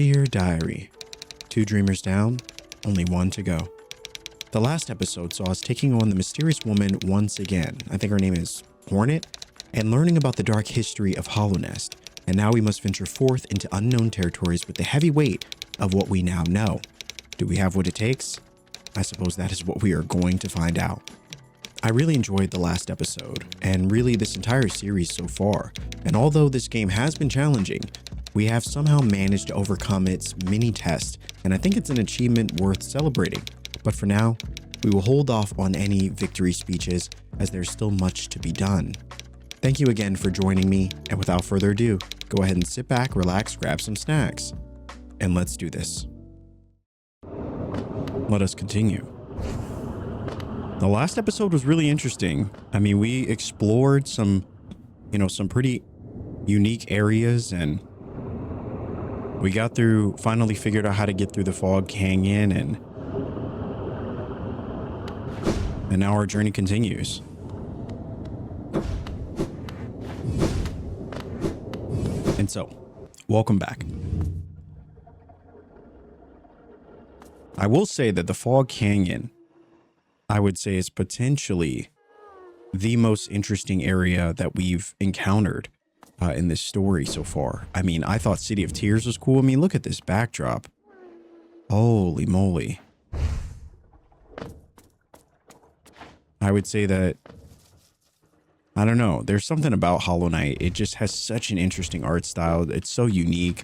Dear Diary, 2 dreamers down, only 1 to go. The last episode saw us taking on the mysterious woman once again. I think her name is Hornet, and learning about the dark history of Hollownest. And now we must venture forth into unknown territories with the heavy weight of what we now know. Do we have what it takes? I suppose that is what we are going to find out. I really enjoyed the last episode, and really this entire series so far. And although this game has been challenging, we have somehow managed to overcome its mini test, and I think it's an achievement worth celebrating. But for now, we will hold off on any victory speeches as there's still much to be done. Thank you again for joining me, and without further ado, go ahead and sit back, relax, grab some snacks, and let's do this. Let us continue. The last episode was really interesting. I mean, we explored some pretty unique areas, and we got through, finally figured out how to get through the Fog Canyon, and now our journey continues. And so, welcome back. I will say that the Fog Canyon, I would say, is potentially the most interesting area that we've encountered in this story so far. I mean, I thought City of Tears was cool. I mean, look at this backdrop. Holy moly. I would say that, I don't know, there's something about Hollow Knight. It just has such an interesting art style. It's so unique.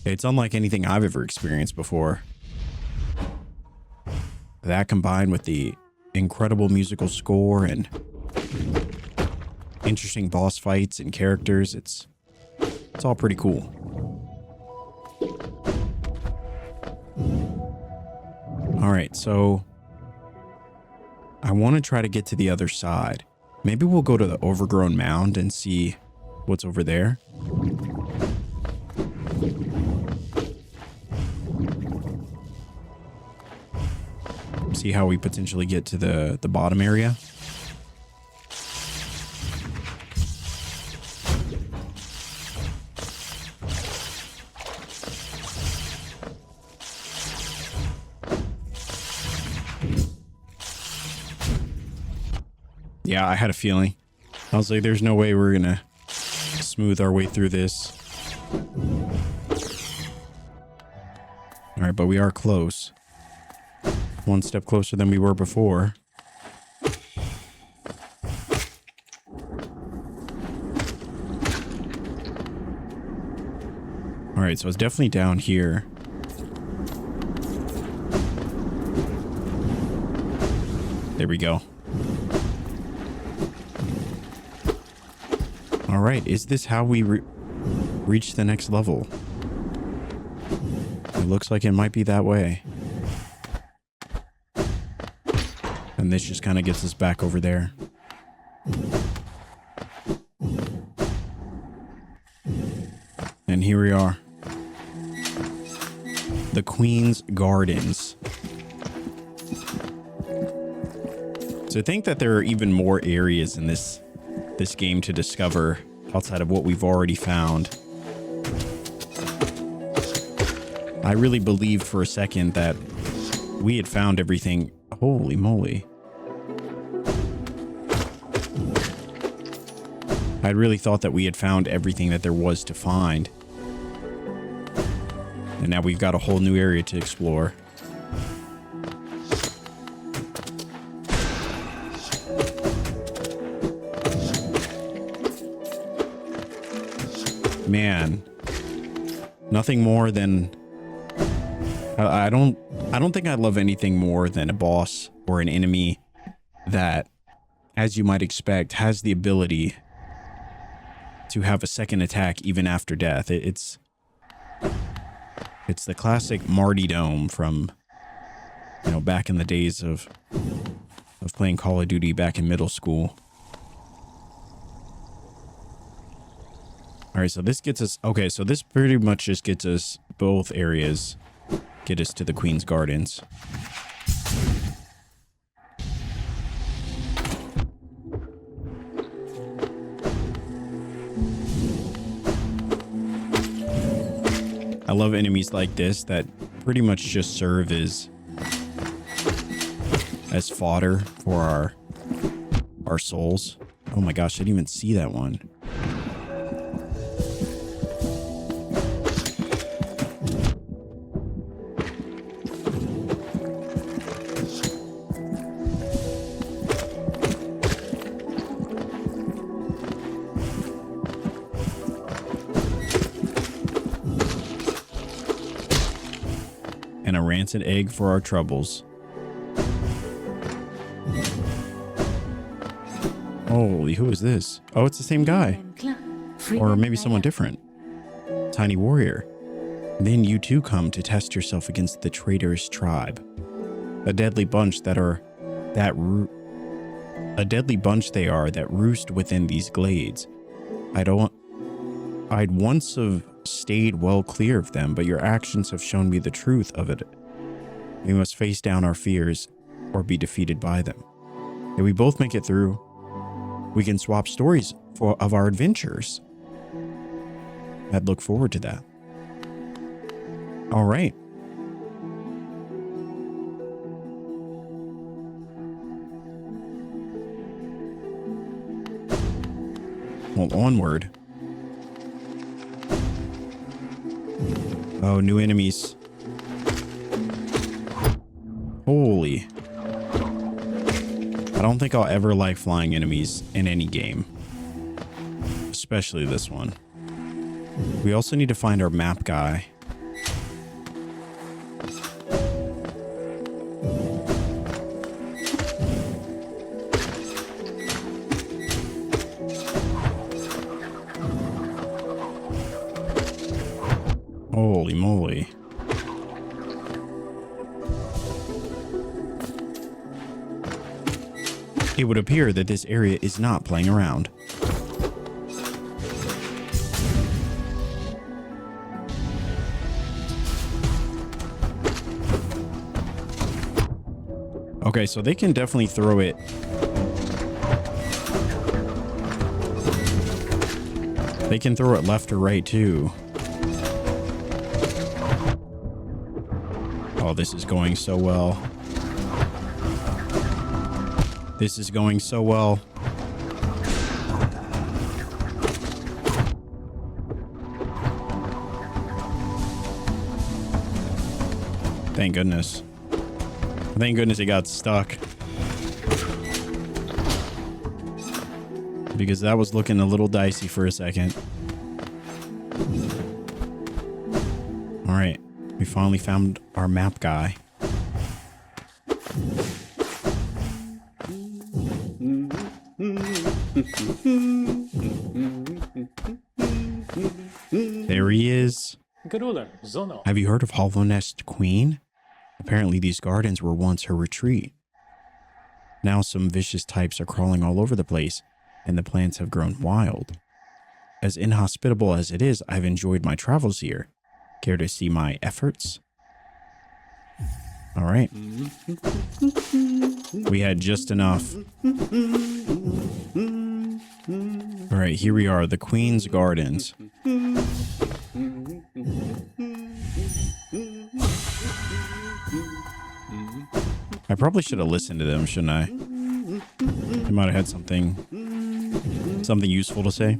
It's unlike anything I've ever experienced before. That combined with the incredible musical score and interesting boss fights and characters, it's all pretty cool. All right, so I want to try to get to the other side. Maybe we'll go to the overgrown mound and see what's over there. See how we potentially get to the bottom area. Yeah, I had a feeling. I was like, there's no way we're gonna smooth our way through this. All right, but we are close. One step closer than we were before. All right, so it's definitely down here. There we go. All right, is this how we reach the next level? It looks like it might be that way. And this just kind of gets us back over there. And here we are. The Queen's Gardens. So I think that there are even more areas in this game to discover outside of what we've already found. I really believed for a second that we had found everything. Holy moly. I really thought that we had found everything that there was to find. And now we've got a whole new area to explore. Man, nothing more than I don't think I love anything more than a boss or an enemy that, as you might expect, has the ability to have a second attack even after death. It's the classic martyrdom from, back in the days of playing Call of Duty back in middle school. All right, so this gets us, okay, so this pretty much just gets us both areas, get us to the Queen's Gardens. love enemies like this that pretty much just serve as fodder for our souls. Oh my gosh, I didn't even see that one. And a rancid egg for our troubles. Holy, who is this? Oh, it's the same guy. Or maybe someone different. Tiny warrior. Then you too come to test yourself against the traitorous tribe. A deadly bunch they are that roost within these glades. I'd once have stayed well clear of them, but your actions have shown me the truth of it. We must face down our fears or be defeated by them. If we both make it through, we can swap stories of our adventures. I'd look forward to that. All right. Well, onward. Oh, new enemies. Holy. I don't think I'll ever like flying enemies in any game. Especially this one. We also need to find our map guy. Holy moly. It would appear that this area is not playing around. Okay, so they can definitely throw it. They can throw it left or right too. Oh, this is going so well. This is going so well. Thank goodness. Thank goodness it got stuck. Because that was looking a little dicey for a second. All right. We finally found our map guy. There he is. Have you heard of Hollow Nest Queen? Apparently these gardens were once her retreat. Now some vicious types are crawling all over the place, and the plants have grown wild. As inhospitable as it is, I've enjoyed my travels here. Care to see my efforts? All right. We had just enough. All right, here we are, the Queen's Gardens. I probably should have listened to them, shouldn't I? They might have had something useful to say.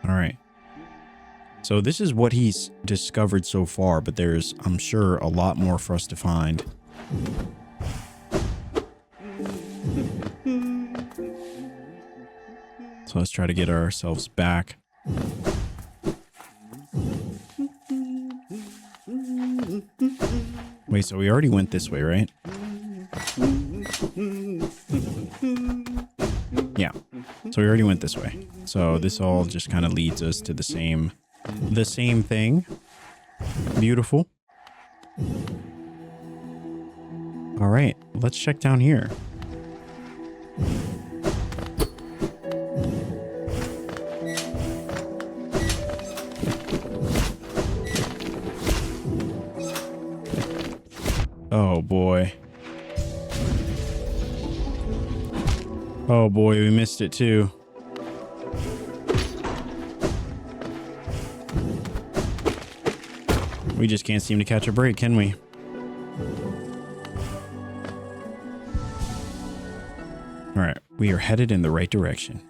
All right. So this is what he's discovered so far, but there's, I'm sure, a lot more for us to find. So let's try to get ourselves back. Wait, so we already went this way, right? Yeah. So we already went this way. So this all just kind of leads us to the same thing. Beautiful. All right, let's check down here. Oh boy. Oh boy, we missed it too. We just can't seem to catch a break, can we? All right, we are headed in the right direction.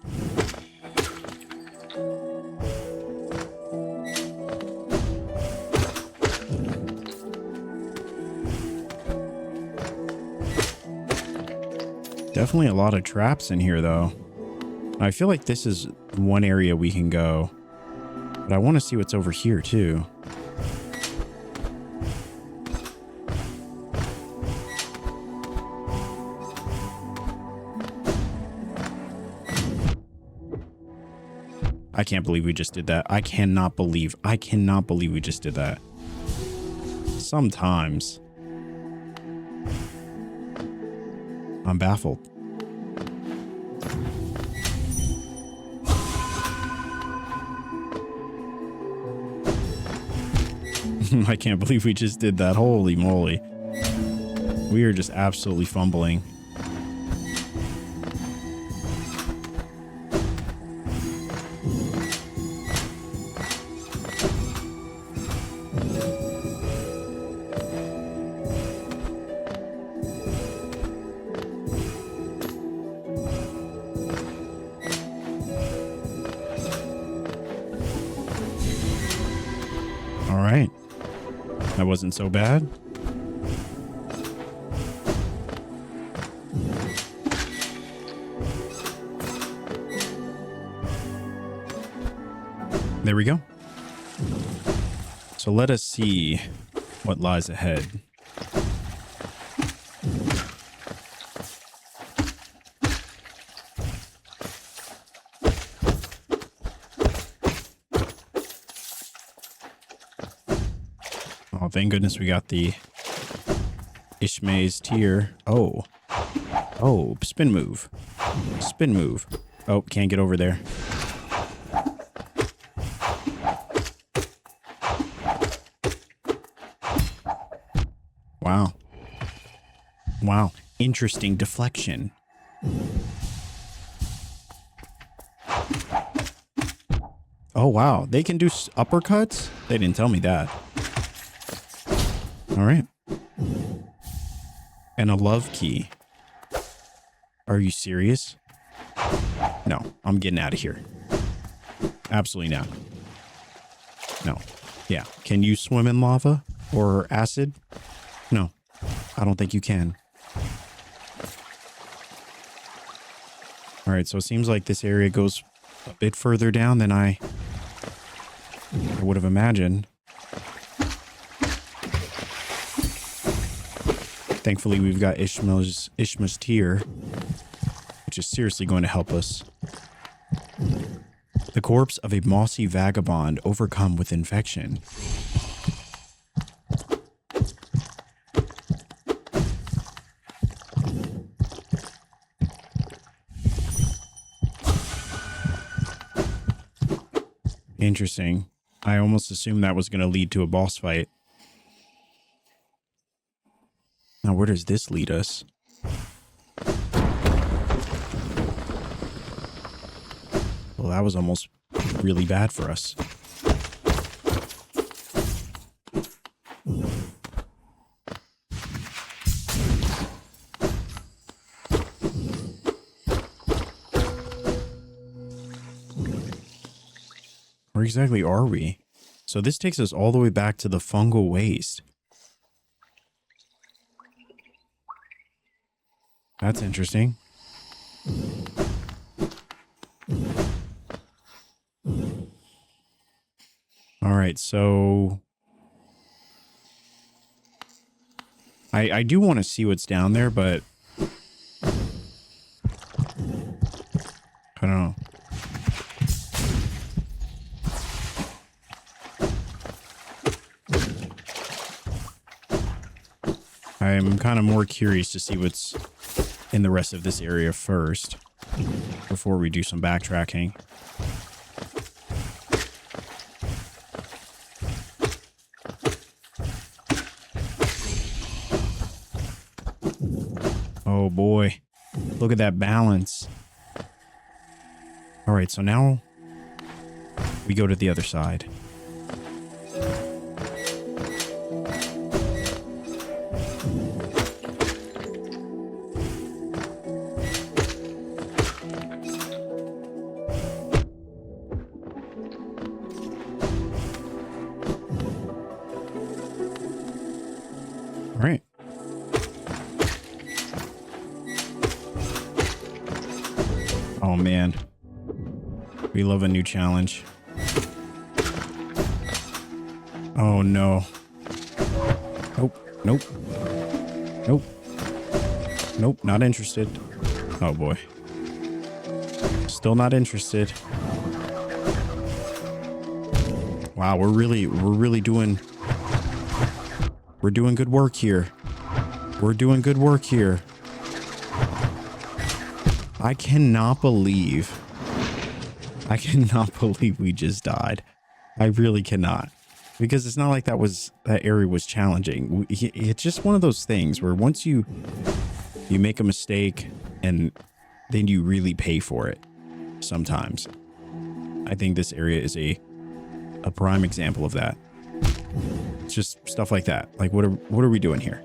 Definitely a lot of traps in here, though. I feel like this is one area we can go, but I want to see what's over here, too. I can't believe we just did that. I cannot believe we just did that. Sometimes I'm baffled. I can't believe we just did that. Holy moly. We are just absolutely fumbling. All right. That wasn't so bad. There we go. So let us see what lies ahead. Oh, thank goodness we got the Ishmael's tier. Oh. Oh, spin move. Spin move. Oh, can't get over there. Wow. Wow. Interesting deflection. Oh, wow. They can do uppercuts? They didn't tell me that. All right. And a love key. Are you serious? No, I'm getting out of here. Absolutely not. No. Yeah. Can you swim in lava or acid? No, I don't think you can. All right, so it seems like this area goes a bit further down than I would have imagined. Thankfully, we've got Ishmael's tier, which is seriously going to help us. The corpse of a mossy vagabond overcome with infection. Interesting. I almost assumed that was going to lead to a boss fight. Now, where does this lead us? Well, that was almost really bad for us. Where exactly are we? So this takes us all the way back to the fungal waste. That's interesting. All right, so I do want to see what's down there, but I don't know. I'm kind of more curious to see what's in the rest of this area first before we do some backtracking. Oh boy, look at that balance. All right, so now we go to the other side. man. We love a new challenge. Oh, no. Nope. Nope. Nope. Nope. Not interested. Oh, boy. Still not interested. Wow, we're doing good work here. We're doing good work here. I cannot believe we just died. I really cannot. Because it's not like that area was challenging. It's just one of those things where once you make a mistake and then you really pay for it sometimes. I think this area is a prime example of that. It's just stuff like that. Like, what are we doing here?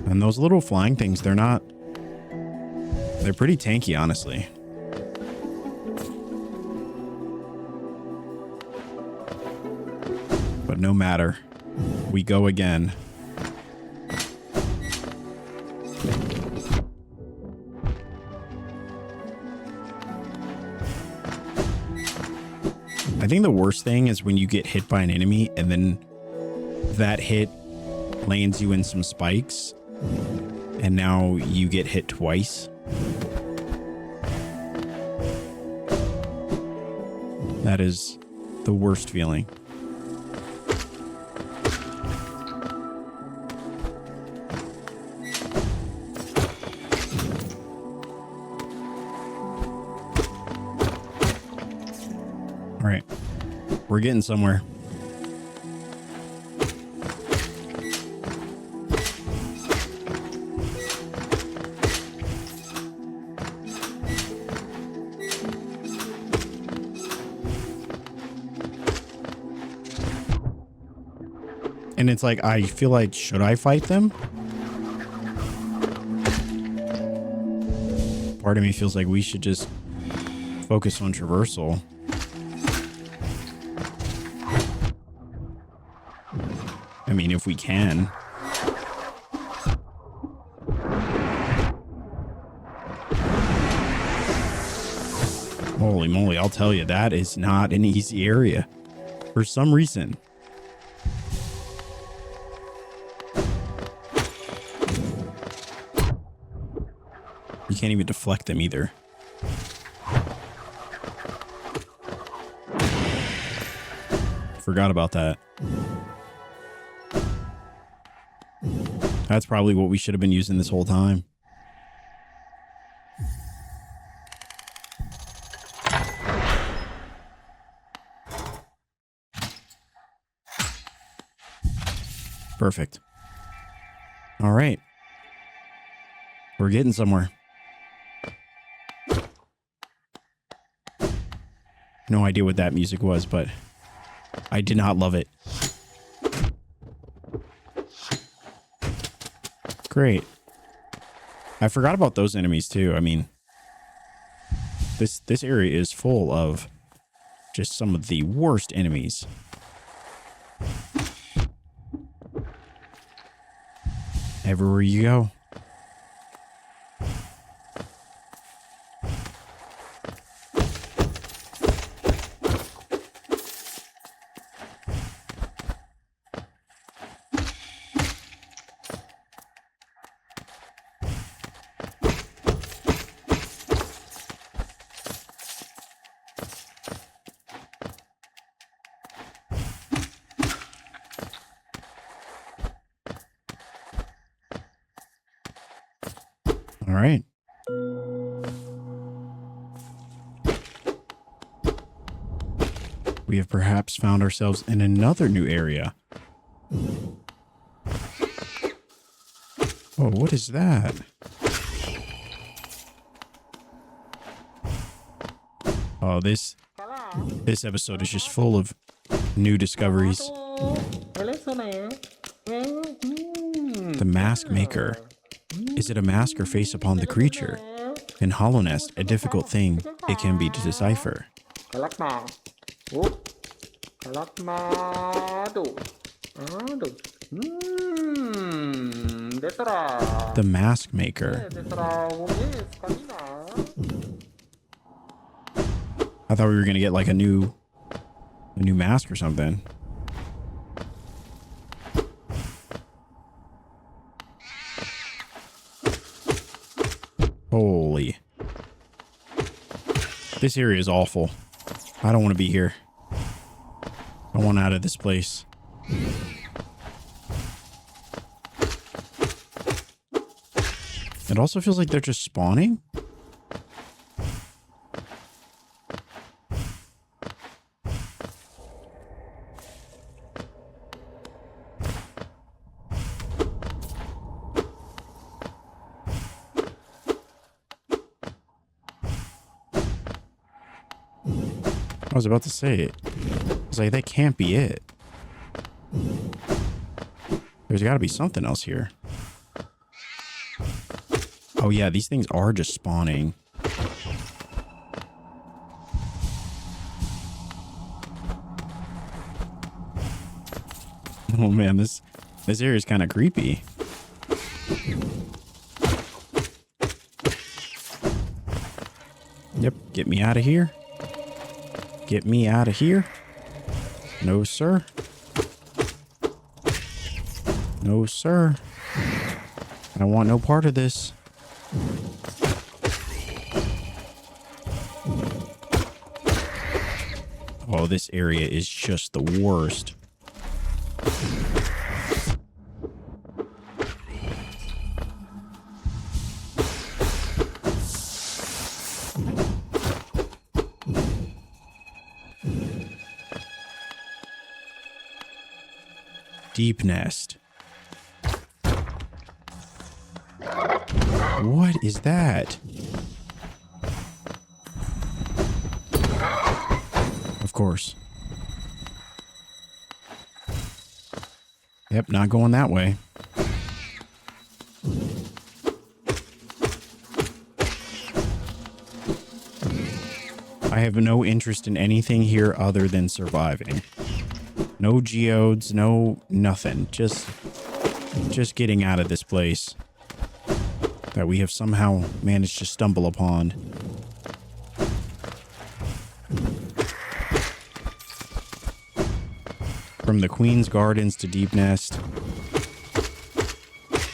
And those little flying things, they're pretty tanky, honestly. But no matter, we go again. I think the worst thing is when you get hit by an enemy and then that hit lands you in some spikes and now you get hit twice. That is the worst feeling. All right, we're getting somewhere. And it's like, I feel like, should I fight them? Part of me feels like we should just focus on traversal. I mean, if we can. Holy moly, I'll tell you, that is not an easy area. For some reason. You can't even deflect them either. Forgot about that. That's probably what we should have been using this whole time. Perfect. All right. We're getting somewhere. No idea what that music was, but I did not love it. Great. I forgot about those enemies too. I mean, this area is full of just some of the worst enemies. Everywhere you go. All right. We have perhaps found ourselves in another new area. Oh, what is that? Oh, this episode is just full of new discoveries. The Mask Maker. Is it a mask or face upon the creature? In Hollow Nest, a difficult thing it can be to decipher. The mask maker. I thought we were gonna get like a new mask or something. Holy. This area is awful. I don't want to be here. I want out of this place. It also feels like they're just spawning. I was about to say it. I was like, that can't be it. There's got to be something else here. Oh yeah, these things are just spawning. Oh man, this area is kind of creepy. Yep, get me out of here. Get me out of here. No, sir. No, sir. I want no part of this. Oh, this area is just the worst. Deepnest. What is that? Of course. Yep, not going that way. I have no interest in anything here other than surviving. No geodes, no nothing. Just getting out of this place that we have somehow managed to stumble upon. From the Queen's Gardens to Deepnest.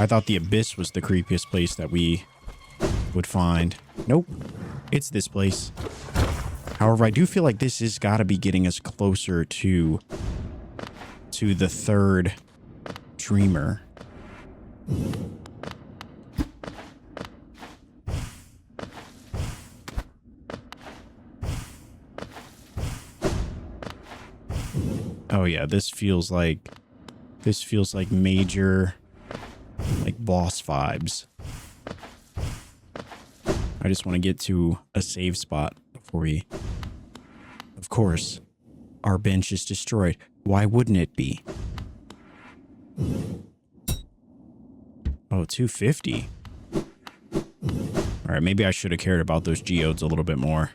I thought the Abyss was the creepiest place that we would find. Nope. It's this place. However, I do feel like this has got to be getting us closer to the third dreamer. Oh yeah, this feels like major like boss vibes. I just want to get to a save spot before we... Of course, our bench is destroyed. Why wouldn't it be? Oh, 250. All right, maybe I should have cared about those geodes a little bit more.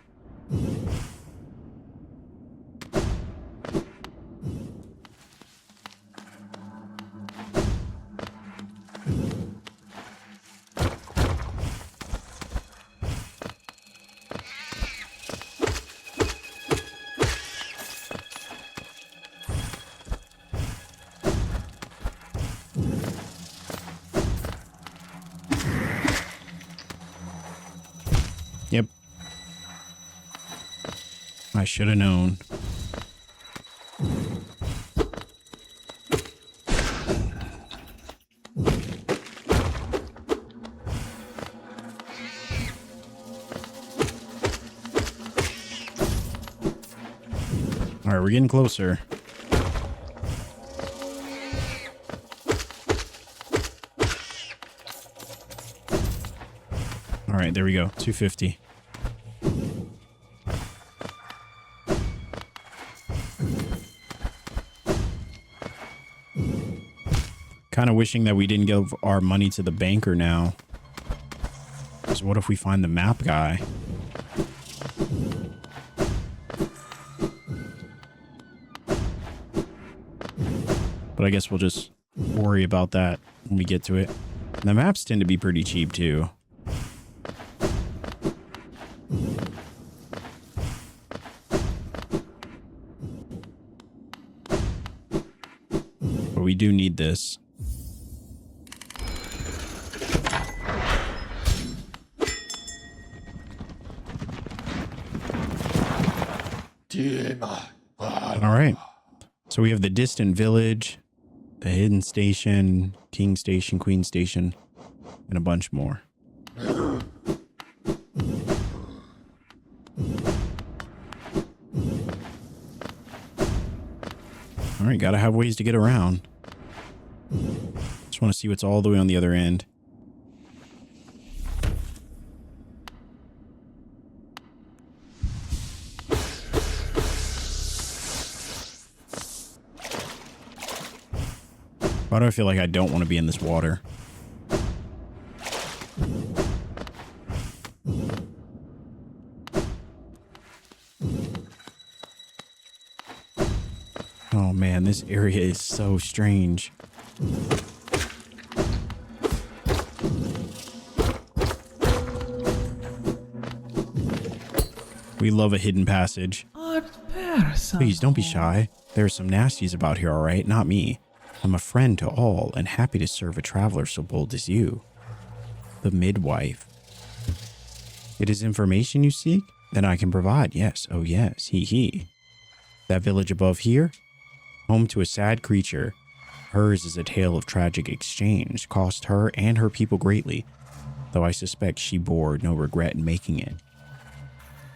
Yep. I should have known. All right, we're getting closer. All right, there we go. 250. Kind of wishing that we didn't give our money to the banker now. So what if we find the map guy? But I guess we'll just worry about that when we get to it. The maps tend to be pretty cheap too. But we do need this. All right. So we have the distant village, the hidden station, king station, queen station, and a bunch more. All right, gotta have ways to get around. Just want to see what's all the way on the other end. Why do I feel like I don't want to be in this water? Oh man, this area is so strange. We love a hidden passage. Please don't be shy. There are some nasties about here, all right? Not me. I'm a friend to all and happy to serve a traveler so bold as you. The midwife. It is information you seek? Then I can provide. Yes. Oh yes. He. That village above here? Home to a sad creature. Hers is a tale of tragic exchange. Cost her and her people greatly. Though I suspect she bore no regret in making it.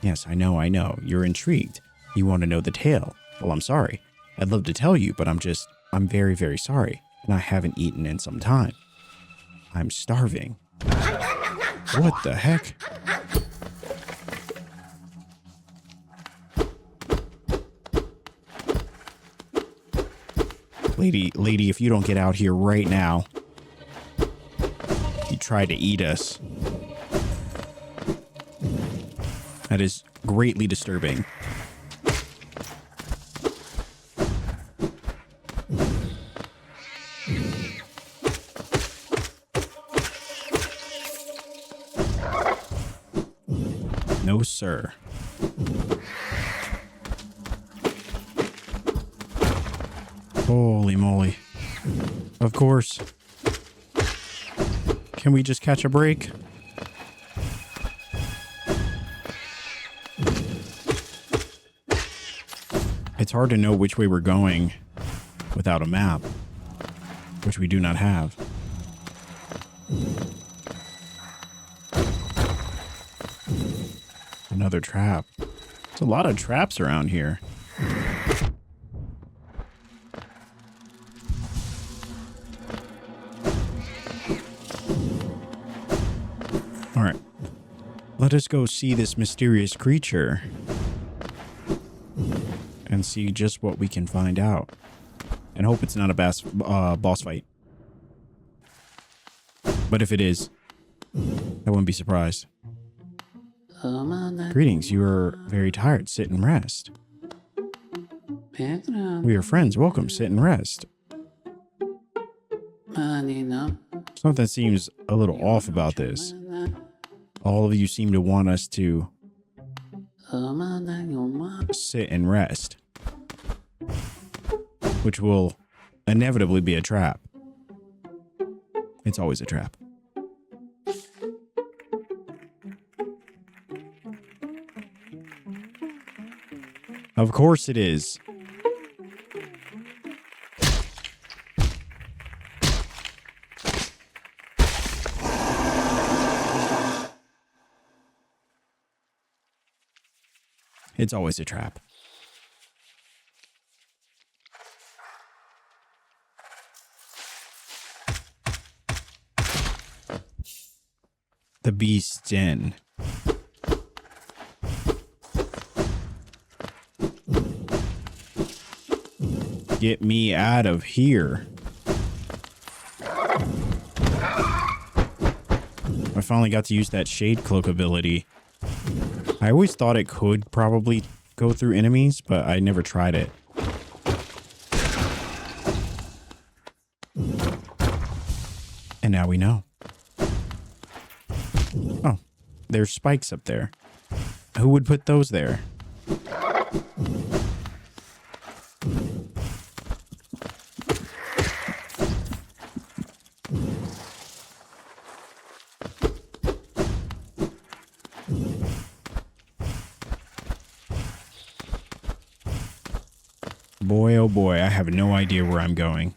Yes, I know. You're intrigued. You want to know the tale. Well, I'm sorry. I'd love to tell you, but I'm very, very sorry, and I haven't eaten in some time. I'm starving. What the heck? Lady, if you don't get out here right now. You tried to eat us. That is greatly disturbing. No, sir. Holy moly. Of course. Can we just catch a break? It's hard to know which way we're going without a map, which we do not have. Another trap. There's a lot of traps around here. All right. Let us go see this mysterious creature and see just what we can find out. And hope it's not a boss fight. But if it is, I wouldn't be surprised. Greetings, you are very tired. Sit and rest. We are friends. Welcome. Sit and rest. Something seems a little off about this. All of you seem to want us to sit and rest, which will inevitably be a trap. It's always a trap. Of course it is. It's always a trap. The Beast's Den. Get me out of here. I finally got to use that shade cloak ability. I always thought it could probably go through enemies, but I never tried it. now we know. Oh, there's spikes up there. Who would put those there? Boy, oh boy, I have no idea where I'm going.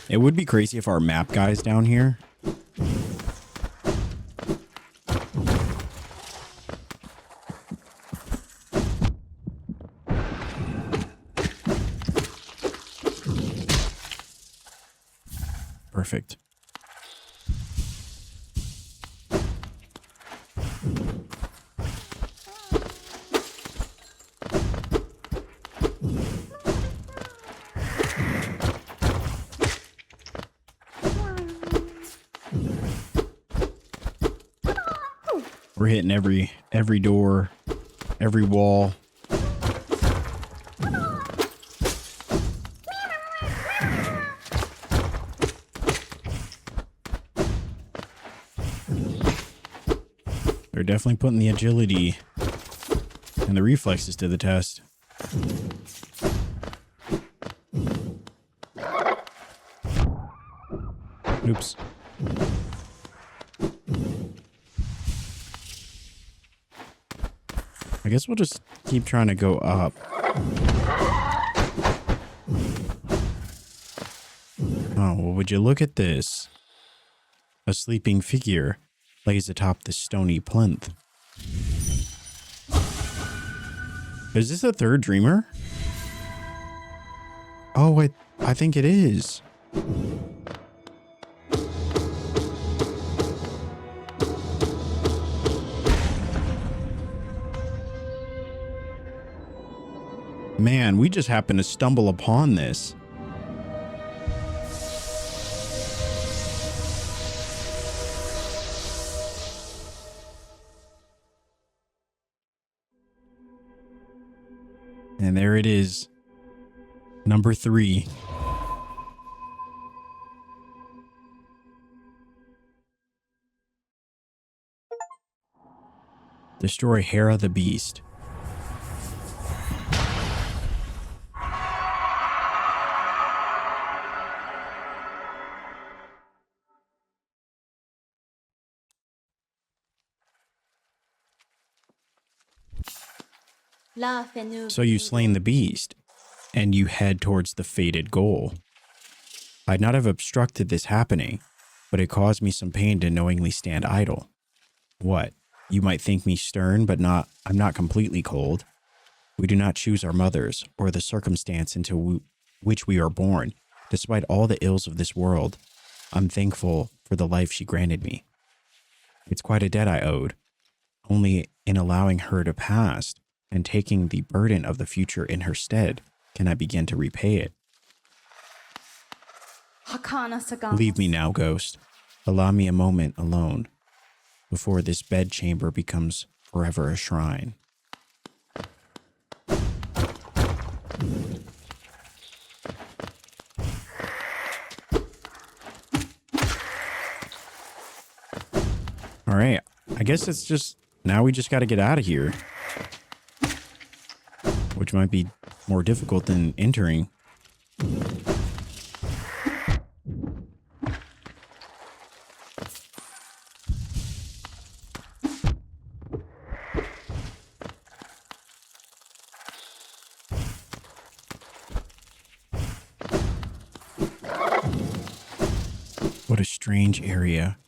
It would be crazy if our map guy's down here. Perfect. We're hitting every door, every wall. They're definitely putting the agility and the reflexes to the test. Oops. I guess we'll just keep trying to go up. Oh, well, would you look at this? A sleeping figure lays atop the stony plinth. Is this a third dreamer? Oh, I think it is. Man, we just happened to stumble upon this. And there it is. Number 3. Destroy Hera the Beast. So you slain the beast, and you head towards the fated goal. I'd not have obstructed this happening, but it caused me some pain to knowingly stand idle. What? You might think me stern, but I'm not completely cold. We do not choose our mothers or the circumstance into which we are born. Despite all the ills of this world, I'm thankful for the life she granted me. It's quite a debt I owed. Only in allowing her to pass and taking the burden of the future in her stead can I begin to repay it. Leave me now, ghost. Allow me a moment alone before this bedchamber becomes forever a shrine. All right, I guess it's just, now we just got to get out of here. Which might be more difficult than entering. What a strange area.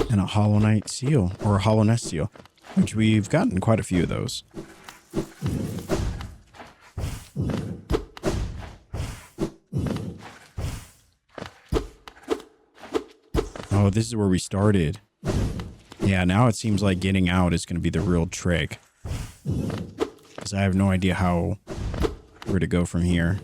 And a Hollow Knight seal, or a Hollow Nest seal, which we've gotten quite a few of those. Oh, this is where we started. Yeah, now it seems like getting out is going to be the real trick. Because I have no idea where to go from here.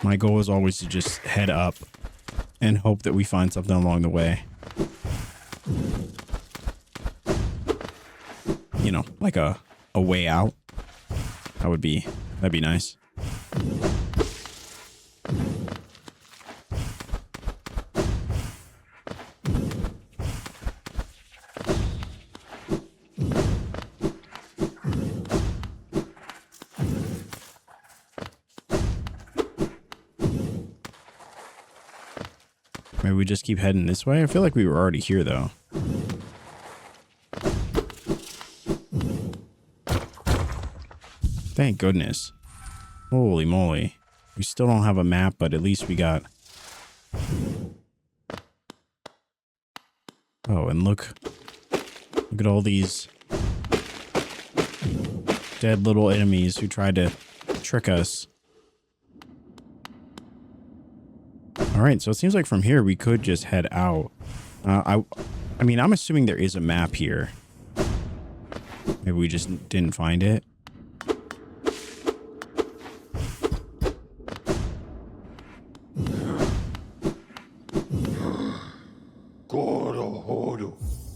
My goal is always to just head up and hope that we find something along the way. You know, like a way out. That'd be nice. Maybe we just keep heading this way? I feel like we were already here, though. Thank goodness. Holy moly. We still don't have a map, but at least we got... Oh, and look at all these dead little enemies who tried to trick us. Alright, so it seems like from here we could just head out. I mean, I'm assuming there is a map here. Maybe we just didn't find it.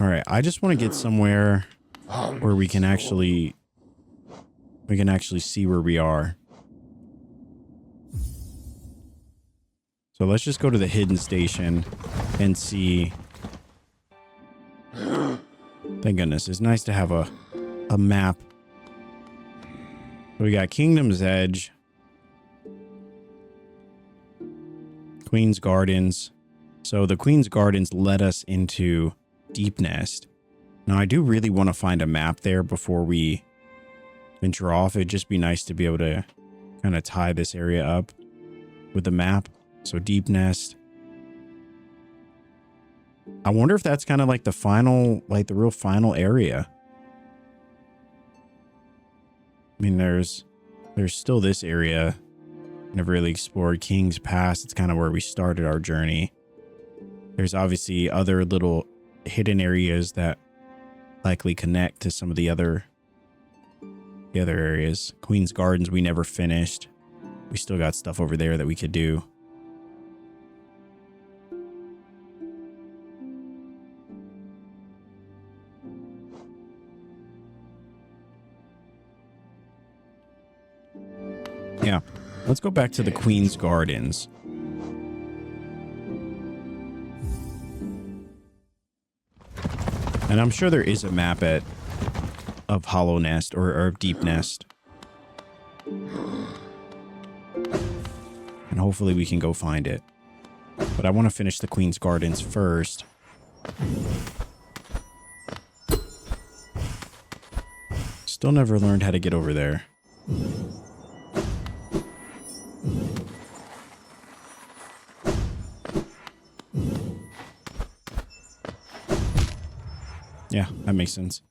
Alright, I just want to get somewhere where we can actually see where we are. So let's just go to the hidden station and see. Thank goodness. It's nice to have a map. So we got Kingdom's Edge, Queen's Gardens. So the Queen's Gardens led us into Deepnest. Now I do really want to find a map there before we venture off. It'd just be nice to be able to kind of tie this area up with the map. So Deepnest. I wonder if that's kind of like the final, like the real final area. I mean, there's still this area. Never really explored King's Pass. It's kind of where we started our journey. There's obviously other little hidden areas that likely connect to some of the other areas. Queen's Gardens we never finished. We still got stuff over there that we could do. Yeah, let's go back to the Queen's Gardens. And I'm sure there is a map of Hollow Nest or of Deepnest. And hopefully we can go find it. But I want to finish the Queen's Gardens first. Still never learned how to get over there. Yeah, that makes sense.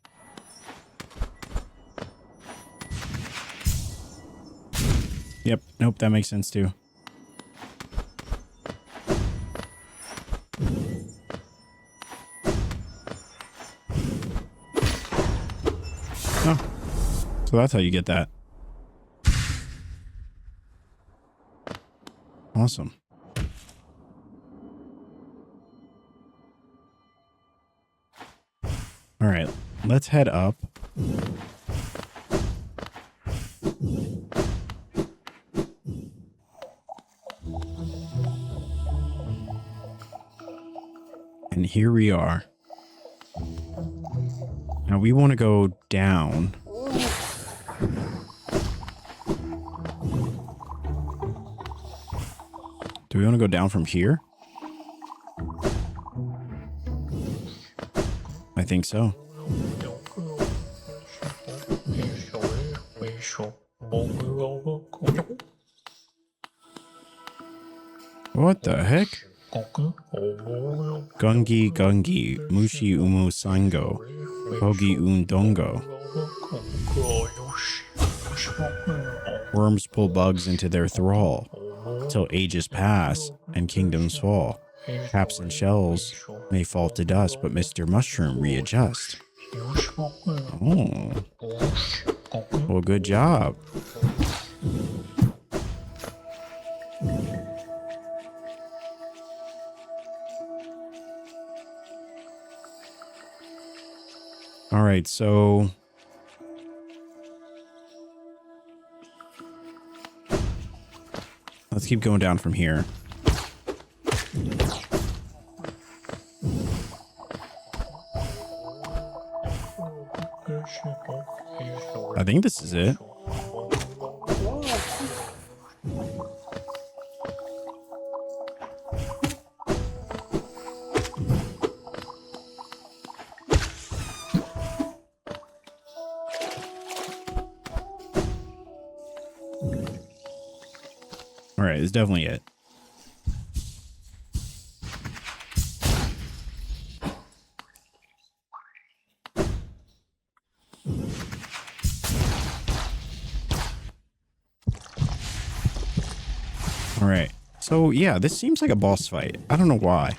Yep, nope, that makes sense too. Oh, so that's how you get that. Awesome. All right, let's head up. And here we are. Now we want to go down. Do we want to go down from here? I think so. What the heck? Gungi gungi, mushi umu sango, hogi undongo. Worms pull bugs into their thrall, till ages pass and kingdoms fall. Caps and shells may fall to dust, but Mr. Mushroom readjust. Oh. Well, good job. All right, so let's keep going down from here. I think this is it. All right, it's definitely it. All right. So, yeah, this seems like a boss fight. I don't know why.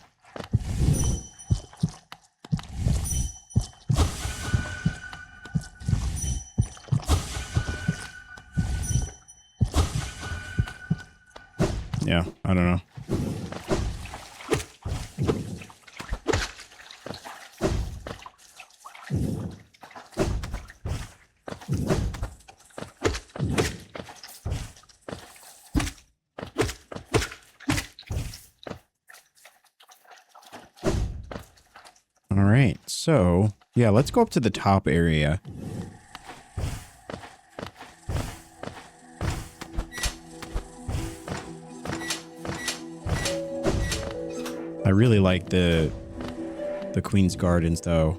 Yeah, I don't know. All right, so yeah, let's go up to the top area. I really like the Queen's Gardens, though.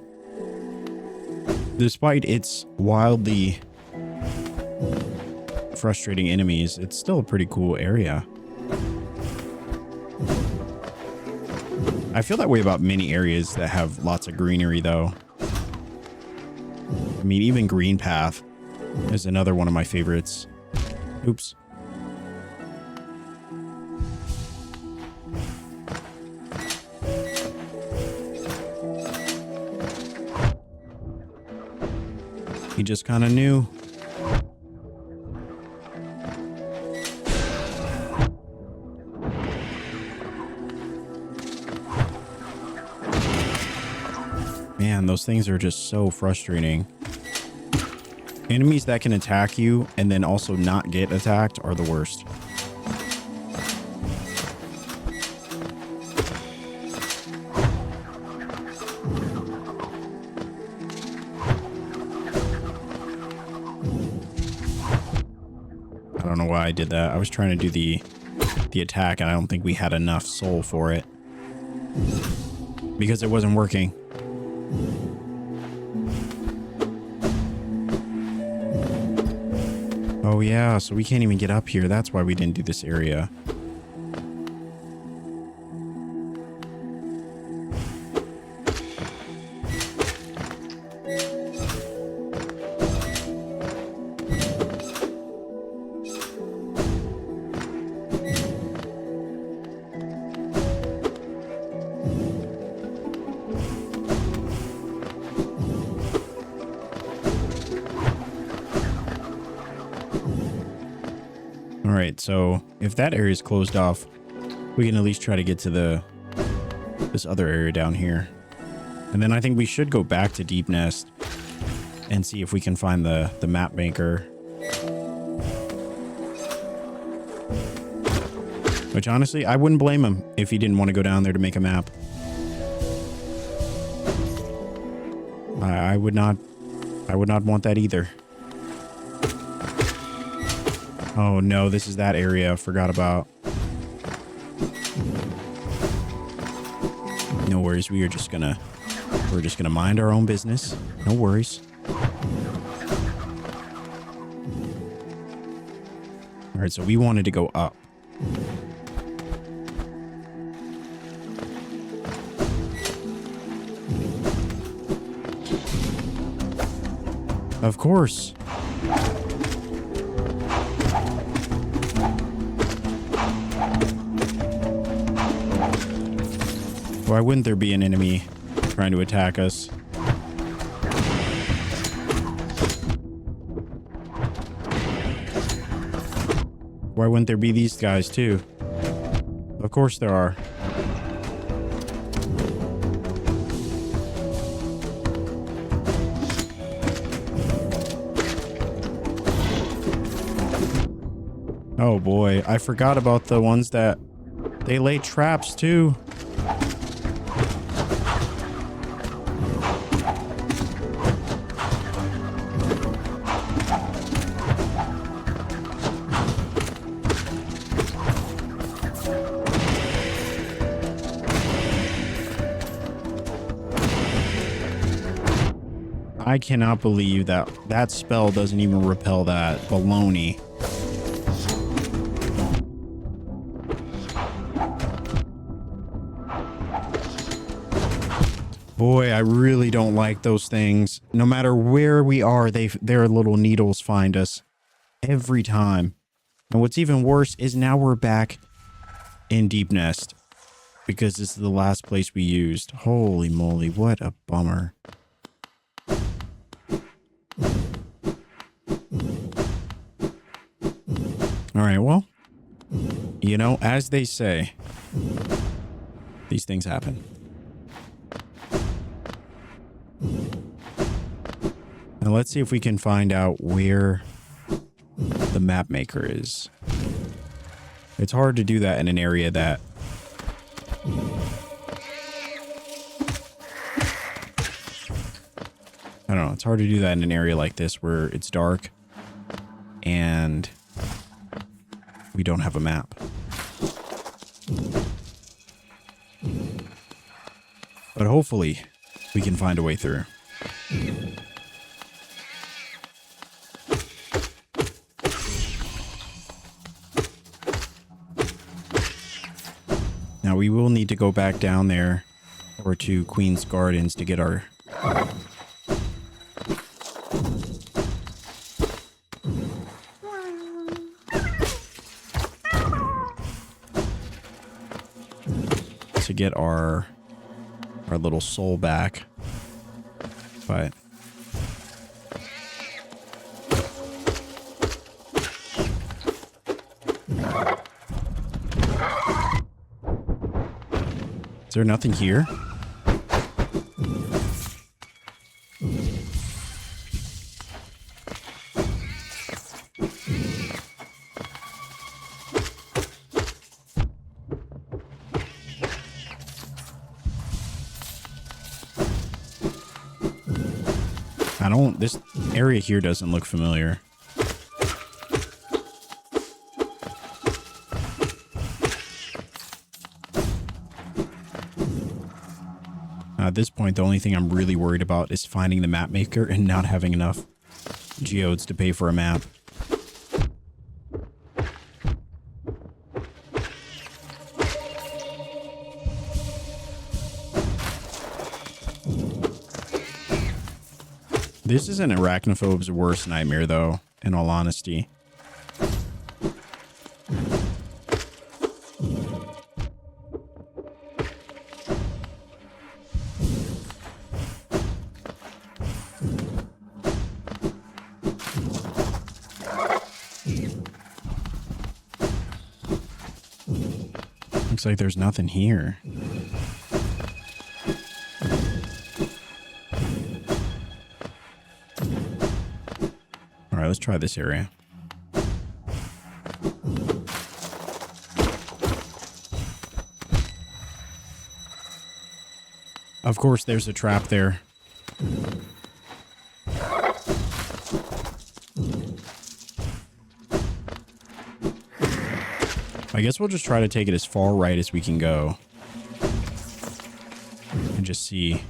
Despite its wildly frustrating enemies, it's still a pretty cool area. I feel that way about many areas that have lots of greenery, though. I mean, even Green Path is another one of my favorites. Oops. He just kind of knew. Man, those things are just so frustrating. Enemies that can attack you and then also not get attacked are the worst. I don't know why I did that. I was trying to do the attack and I don't think we had enough soul for it. Because it wasn't working. Oh yeah, so we can't even get up here. That's why we didn't do this area. Alright, so if that area is closed off, we can at least try to get to this other area down here. And then I think we should go back to Deepnest and see if we can find the map maker. Which honestly, I wouldn't blame him if he didn't want to go down there to make a map. I would not want that either. Oh no, this is that area I forgot about. No worries, we're just gonna mind our own business. No worries. Alright, so we wanted to go up. Of course. Why wouldn't there be an enemy trying to attack us? Why wouldn't there be these guys too? Of course there are. Oh boy, I forgot about the ones that they lay traps too. I cannot believe that that spell doesn't even repel that. Baloney. Boy, I really don't like those things. No matter where we are, their little needles find us every time. And what's even worse is now we're back in Deepnest because this is the last place we used. Holy moly, what a bummer. All right, well, you know, as they say, these things happen. Now let's see if we can find out where the map maker is. It's hard to do that in an area that I don't know, it's hard to do that in an area like this where it's dark and we don't have a map. But hopefully we can find a way through. Now we will need to go back down there or to Queen's Gardens to get our our little soul back. But is there nothing here? This area here doesn't look familiar. At this point, the only thing I'm really worried about is finding the map maker and not having enough geodes to pay for a map. This is an arachnophobe's worst nightmare, though, in all honesty. Looks like there's nothing here. All right, let's try this area. Of course, there's a trap there. I guess we'll just try to take it as far right as we can go. And just see.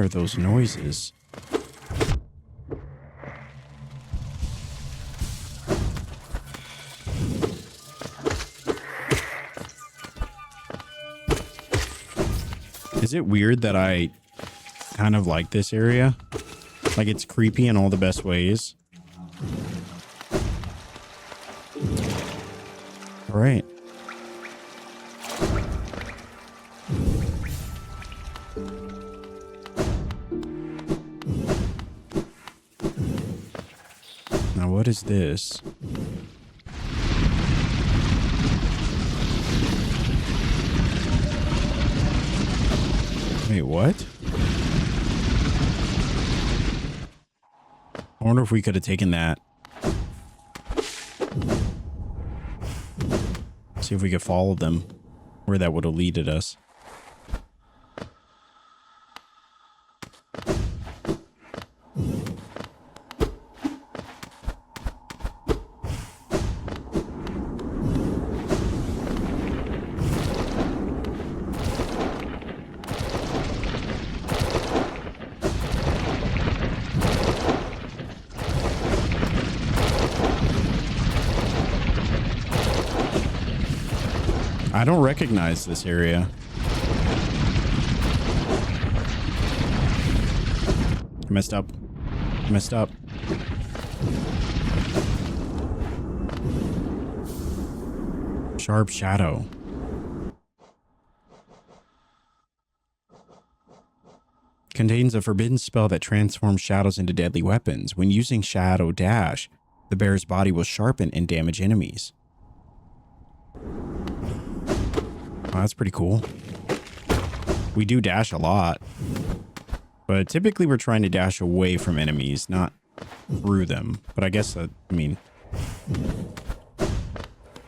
are those noises? Is it weird that I kind of like this area? Like, it's creepy in all the best ways. All right. Now, what is this? Wait, what? I wonder if we could have taken that. See if we could follow them, where that would have leaded us. I don't recognize this area. I messed up. I messed up. Sharp shadow. Contains a forbidden spell that transforms shadows into deadly weapons. When using Shadow Dash, the bear's body will sharpen and damage enemies. Oh, that's pretty cool. We do dash a lot, but typically we're trying to dash away from enemies, not through them. But I guess that, I mean,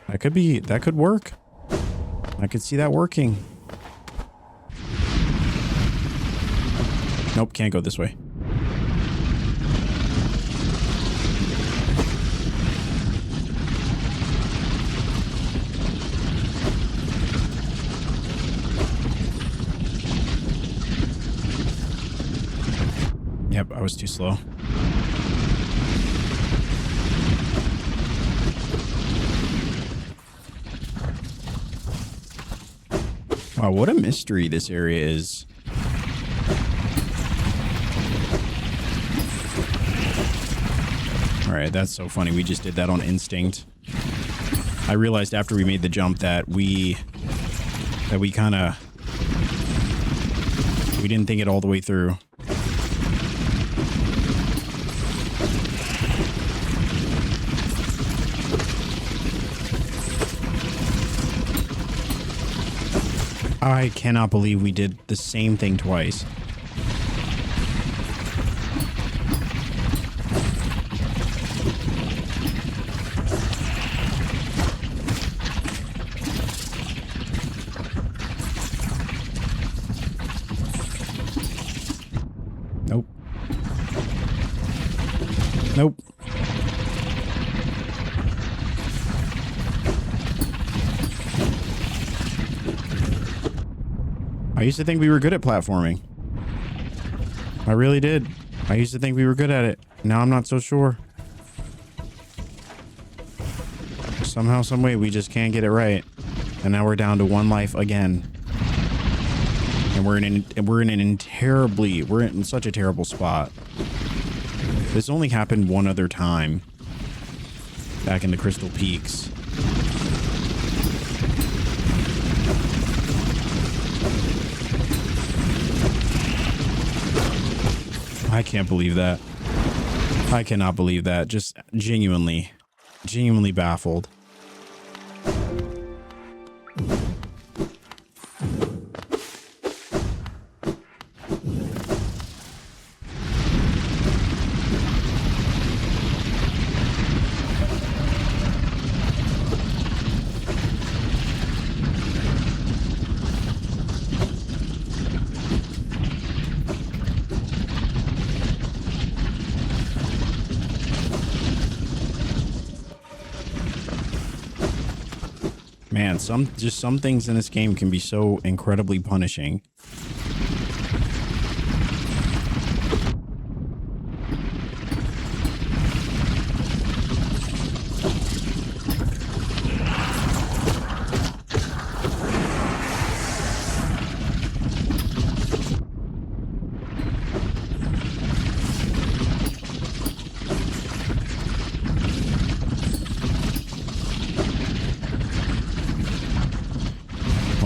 that could work. I could see that working. Nope, can't go this way. Yep, I was too slow. Wow, what a mystery this area is. All right, that's so funny. We just did that on instinct. I realized after we made the jump that we kind of, we didn't think it all the way through. I cannot believe we did the same thing twice. Nope. Nope. I used to think we were good at platforming. I really did. I used to think we were good at it. Now I'm not so sure. Somehow, some way, we just can't get it right. And now we're down to one life again. And we're in such a terrible spot. This only happened one other time. Back in the Crystal Peaks. I can't believe that. I cannot believe that. Just genuinely baffled. Man, some things in this game can be so incredibly punishing.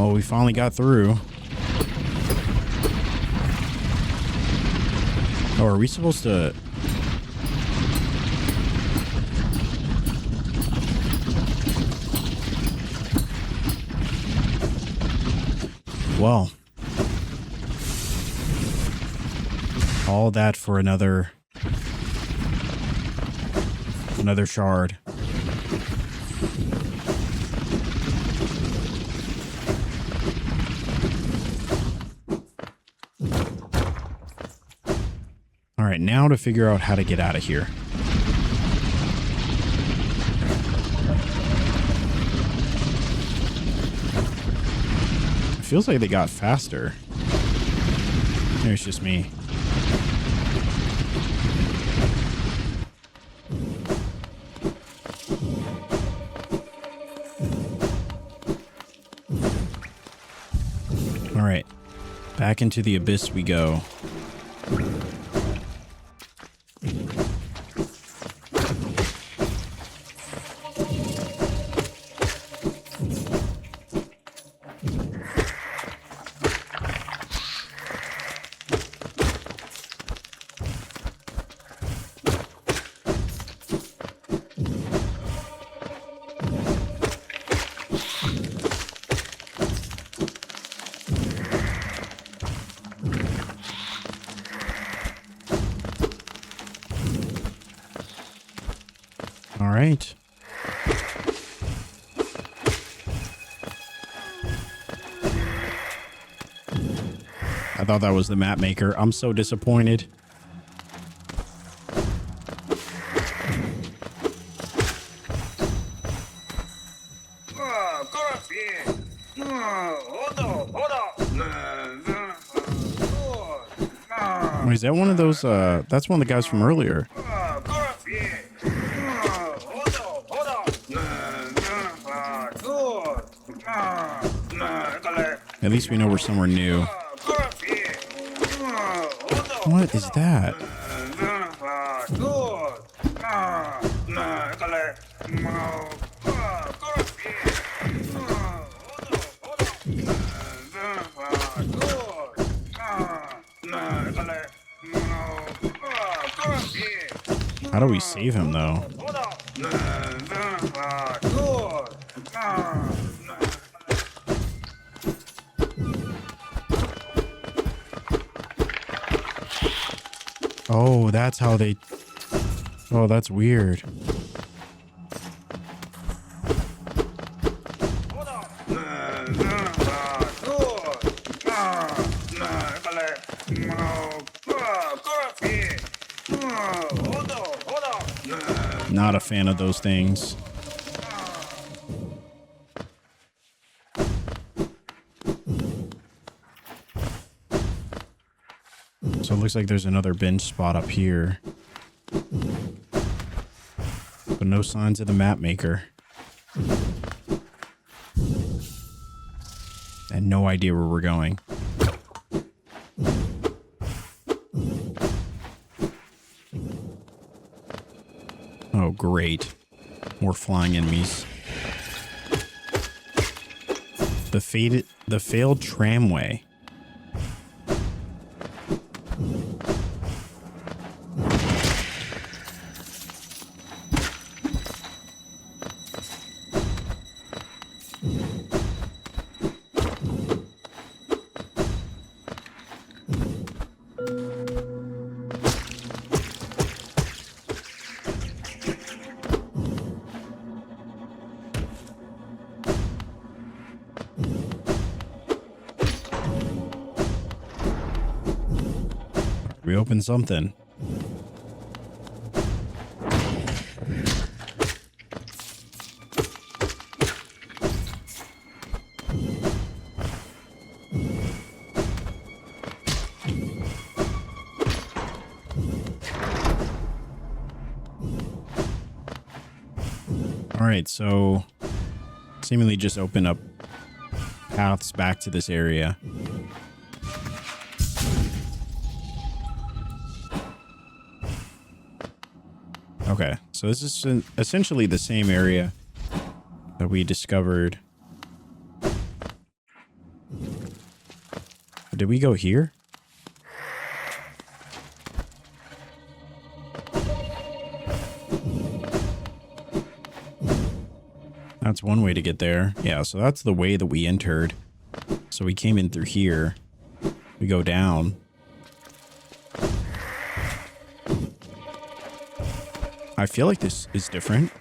Well, we finally got through. Oh, are we supposed to... Well, all that for another shard. All right, now to figure out how to get out of here. It feels like they got faster. Maybe it's just me. All right, back into the abyss we go. All right. I thought that was the map maker. I'm so disappointed. Wait, is that one of those? That's one of the guys from earlier. At least we know we're somewhere new. What is that? How do we save him, though? Oh, that's how they... Oh, that's weird. Not a fan of those things. So it looks like there's another bench spot up here. But no signs of the map maker. And no idea where we're going. Oh, great. More flying enemies. The failed tramway. We opened something. All right, so seemingly just open up paths back to this area. Okay, so this is essentially the same area that we discovered did we go here? That's one way to get there. Yeah, so that's the way that we entered. So we came in through here. We go down. I feel like this is different.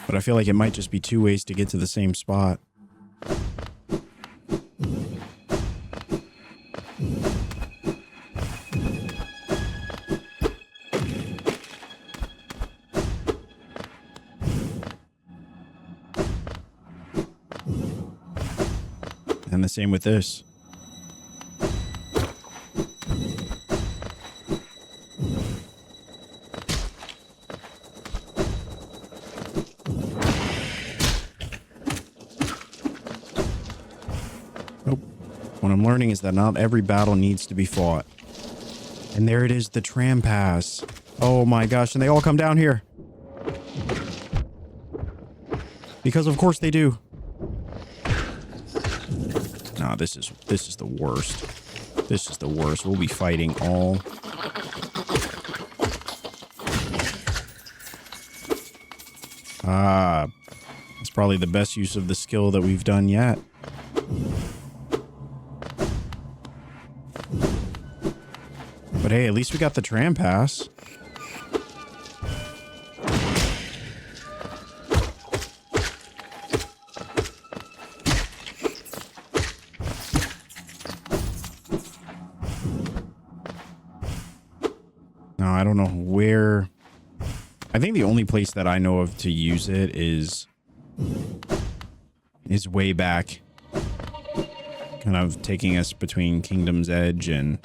But I feel like it might just be two ways to get to the same spot. And the same with this. What I'm learning is that not every battle needs to be fought. And there it is, the tram pass. Oh my gosh, and they all come down here. Because of course they do. Nah, this is the worst. This is the worst. We'll be fighting all. It's probably the best use of the skill that we've done yet. But hey, at least we got the tram pass. Now, I don't know where. I think the only place that I know of to use it is way back. Kind of taking us between Kingdom's Edge and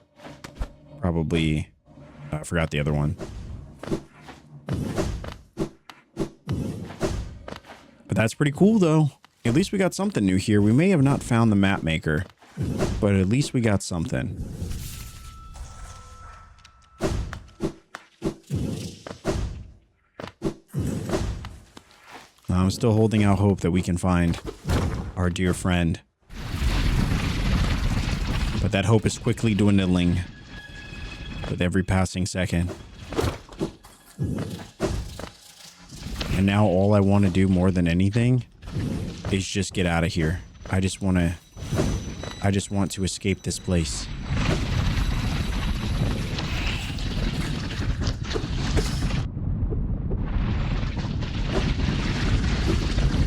probably, I forgot the other one. But that's pretty cool, though. At least we got something new here. We may have not found the map maker, but at least we got something. I'm still holding out hope that we can find our dear friend. But that hope is quickly dwindling with every passing second. And now all I want to do more than anything is just get out of here. I just want to escape this place.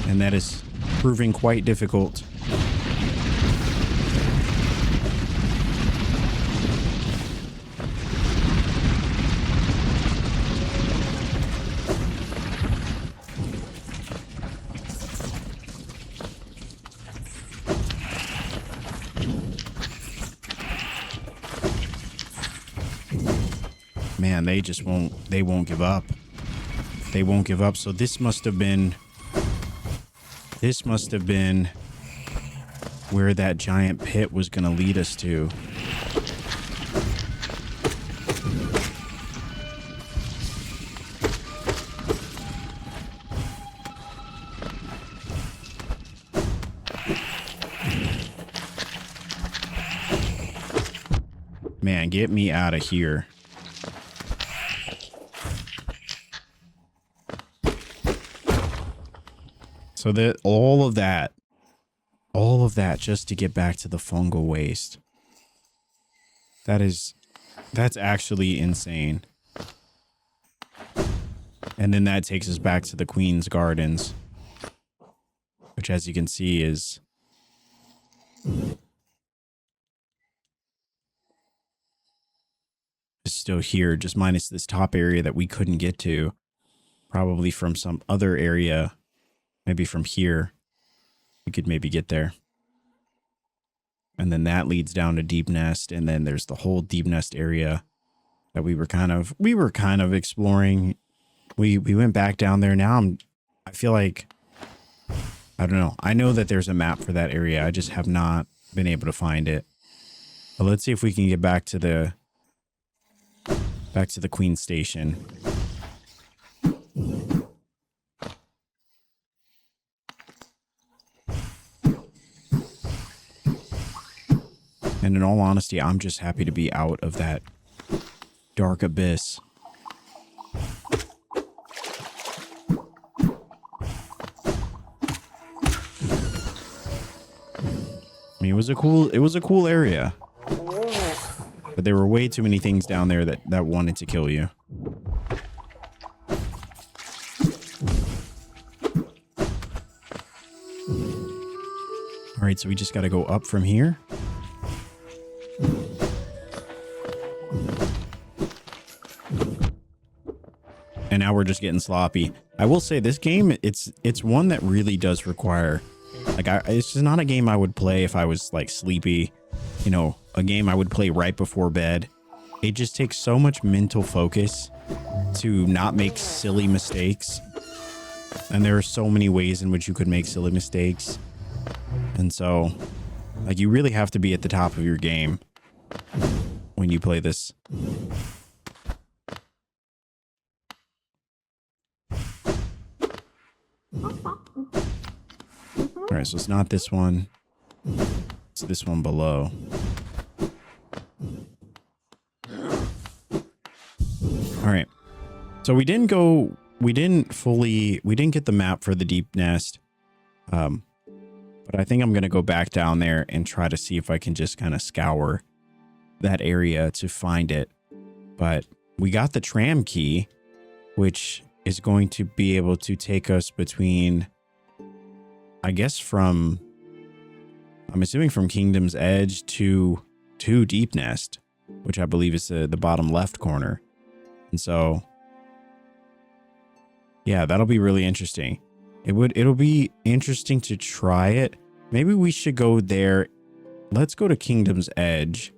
And that is proving quite difficult. Man, they won't give up. They won't give up. So this must have been where that giant pit was going to lead us to. Man, get me out of here. So that all of that just to get back to the fungal waste. That's actually insane. And then that takes us back to the Queen's Gardens, which, as you can see, is still here, just minus this top area that we couldn't get to. Probably from some other area. Maybe from here, we could maybe get there. And then that leads down to Deepnest, and then there's the whole Deepnest area that we were kind of exploring. We went back down there. Now I feel like, I don't know. I know that there's a map for that area. I just have not been able to find it. But let's see if we can get back to the Queen Station. And in all honesty, I'm just happy to be out of that dark abyss. I mean, it was a cool area. But there were way too many things down there that wanted to kill you. All right, so we just got to go up from here. And now we're just getting sloppy. I will say this game, it's one that really does require, like, it's just not a game I would play if I was like sleepy, you know, a game I would play right before bed. It just takes so much mental focus to not make silly mistakes. And there are so many ways in which you could make silly mistakes. And so, like, you really have to be at the top of your game when you play this. All right, so it's not this one. It's this one below. All right. So we didn't get the map for the Deepnest. But I think I'm going to go back down there and try to see if I can just kind of scour that area to find it. But we got the tram key, which is going to be able to take us between, I guess, I'm assuming from Kingdom's Edge to Deepnest, which I believe is the bottom left corner. And so, yeah, that'll be really interesting. It'll be interesting to try it. Maybe we should go there. Let's go to Kingdom's Edge.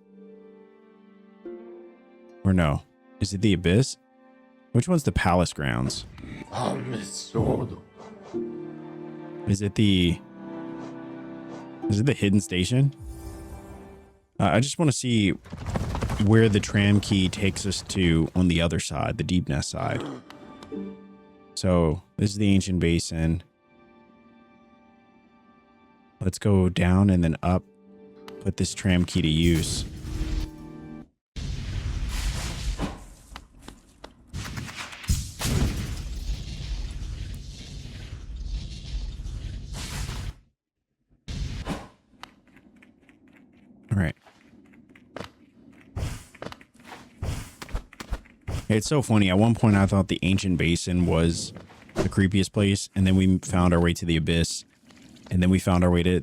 Or no, is it the Abyss? Which one's the Palace Grounds? Is it the Hidden Station? I just want to see where the tram key takes us to on the other side, the Deepnest side. So this is the Ancient Basin. Let's go down and then up. Put this tram key to use. All right. It's so funny. At one point, I thought the Ancient Basin was the creepiest place, and then we found our way to the Abyss, and then we found our way to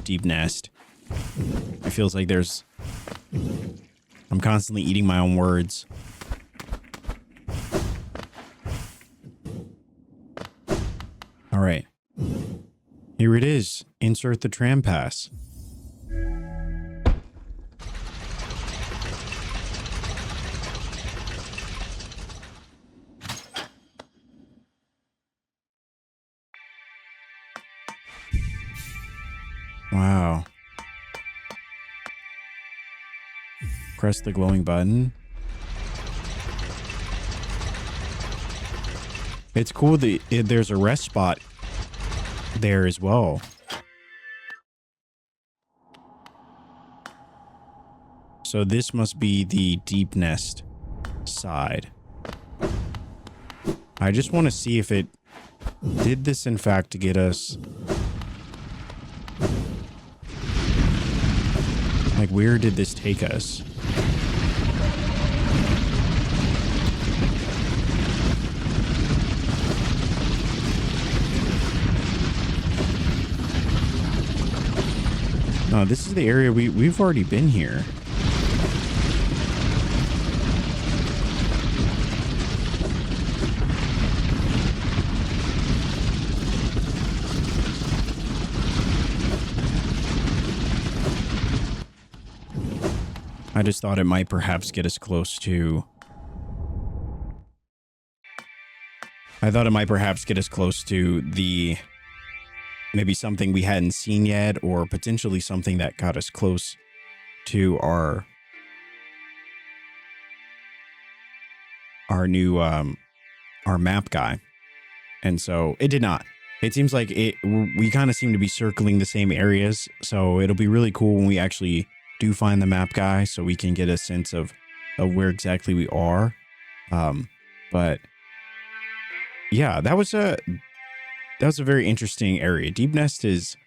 Deepnest. It feels like I'm constantly eating my own words. All right. Here it is. Insert the tram pass. Wow. Press the glowing button. It's cool that there's a rest spot there as well. So this must be the Deepnest side. I just want to see if it did this in fact to get us. Like, where did this take us? No, this is the area we've already been here. I just thought it might perhaps get us close to... the... maybe something we hadn't seen yet, or potentially something that got us close to our new, our map guy. And so it did not. It seems like we kind of seem to be circling the same areas. So it'll be really cool when we actually do find the map guy so we can get a sense of where exactly we are. But yeah, that was a very interesting area. Deepnest is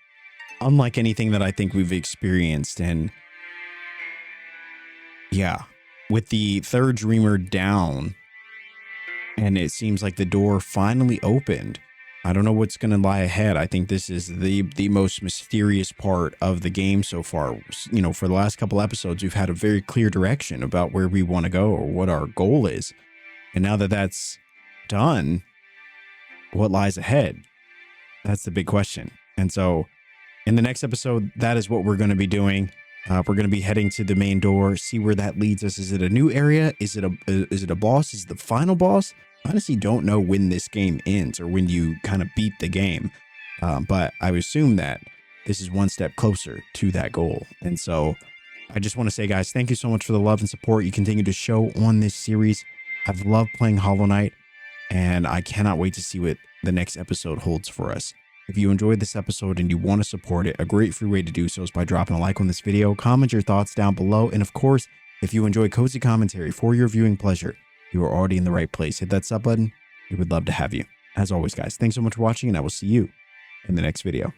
unlike anything that I think we've experienced. And yeah, with the third dreamer down, and it seems like the door finally opened. I don't know what's going to lie ahead. I think this is the most mysterious part of the game so far. You know, for the last couple episodes, we've had a very clear direction about where we want to go or what our goal is. And now that that's done, what lies ahead? That's the big question. And so in the next episode, that is what we're going to be doing. We're going to be heading to the main door, see where that leads us. Is it a new area? Is it a boss? Is it the final boss? I honestly don't know when this game ends or when you kind of beat the game. But I would assume that this is one step closer to that goal. And so I just want to say, guys, thank you so much for the love and support you continue to show on this series. I've loved playing Hollow Knight, and I cannot wait to see what the next episode holds for us. If you enjoyed this episode and you want to support it, a great free way to do so is by dropping a like on this video, comment your thoughts down below, and of course, if you enjoy cozy commentary for your viewing pleasure, you are already in the right place. Hit that sub button. We would love to have you. As always, guys, thanks so much for watching, and I will see you in the next video.